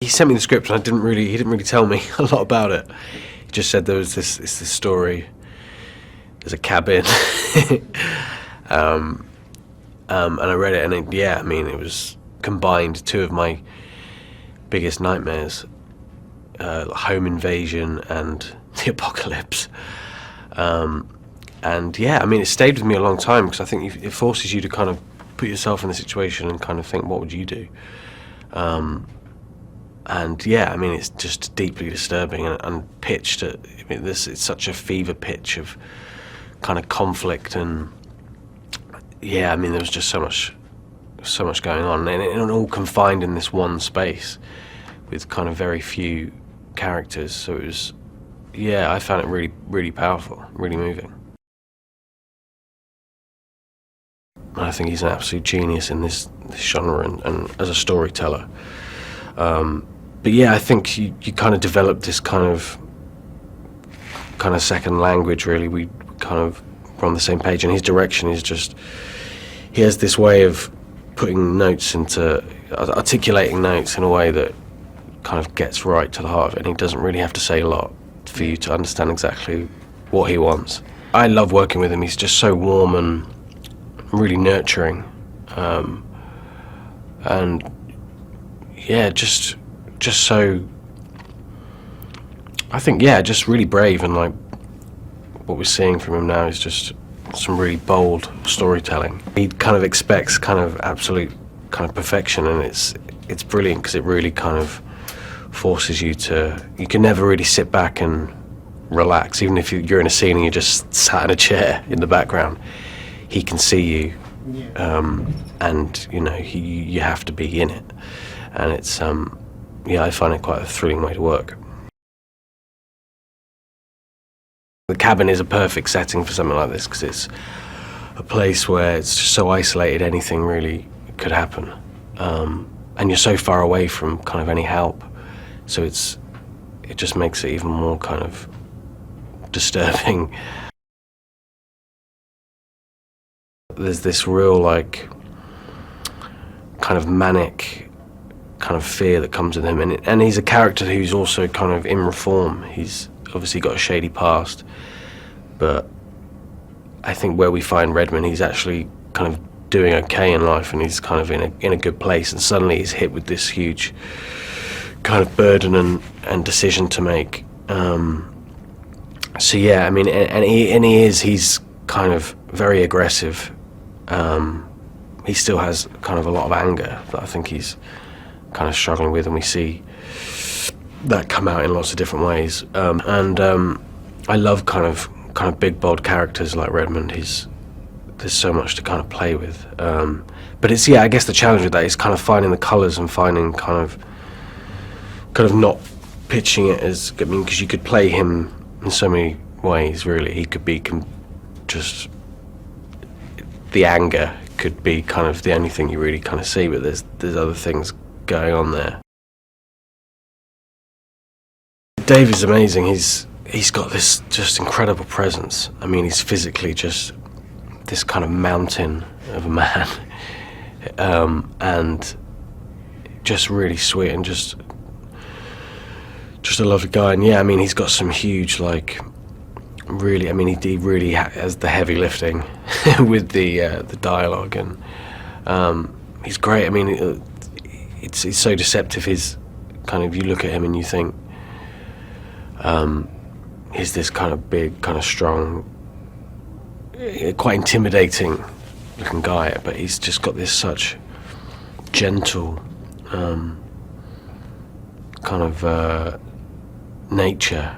He sent me the script and he didn't really tell me a lot about it. He just said it's this story, there's a cabin, and I read it, and it was combined two of my biggest nightmares, home invasion and the apocalypse. It stayed with me a long time, because I think it forces you to kind of put yourself in the situation and kind of think, what would you do? It's just deeply disturbing and pitched at, it's such a fever pitch of kind of conflict, and there was just so much going on, and all confined in this one space with kind of very few characters. So it was, I found it really, really powerful, really moving. And I think he's an absolute genius in this genre and as a storyteller. I think you kind of develop this kind of second language, really. We kind of were on the same page, and his direction is just, he has this way of putting notes articulating notes in a way that kind of gets right to the heart of it, and he doesn't really have to say a lot for you to understand exactly what he wants. I love working with him. He's just so warm and really nurturing, just so, I think, just really brave, and like what we're seeing from him now is just some really bold storytelling. He kind of expects kind of absolute kind of perfection, and it's brilliant, because it really kind of forces you can never really sit back and relax. Even if you're in a scene and you're just sat in a chair in the background, he can see you, and you have to be in it, and it's I find it quite a thrilling way to work. The cabin is a perfect setting for something like this, because it's a place where it's just so isolated, anything really could happen, and you're so far away from kind of any help, so it just makes it even more kind of disturbing. There's this real, like, kind of manic kind of fear that comes with him, and he's a character who's also kind of in reform. He's obviously got a shady past, but I think where we find Redmond, he's actually kind of doing okay in life, and he's kind of in a good place, and suddenly he's hit with this huge kind of burden and decision to make. He's kind of very aggressive. He still has kind of a lot of anger that I think he's kind of struggling with, and we see that come out in lots of different ways. I love kind of big, bold characters like Redmond. There's so much to kind of play with. But it's, I guess the challenge with that is kind of finding the colours and finding kind of not pitching it as, because you could play him in so many ways, really. He could be just, the anger could be kind of the only thing you really kind of see, but there's other things going on there. Dave is amazing. He's got this just incredible presence. He's physically just this kind of mountain of a man, and just really sweet, and just a lovely guy. And he's got some huge, like, really, he really has the heavy lifting with the dialogue, and he's great. It's so deceptive. He's kind of, you look at him and you think, he's this kind of big, kind of strong, quite intimidating looking guy, but he's just got this such gentle kind of nature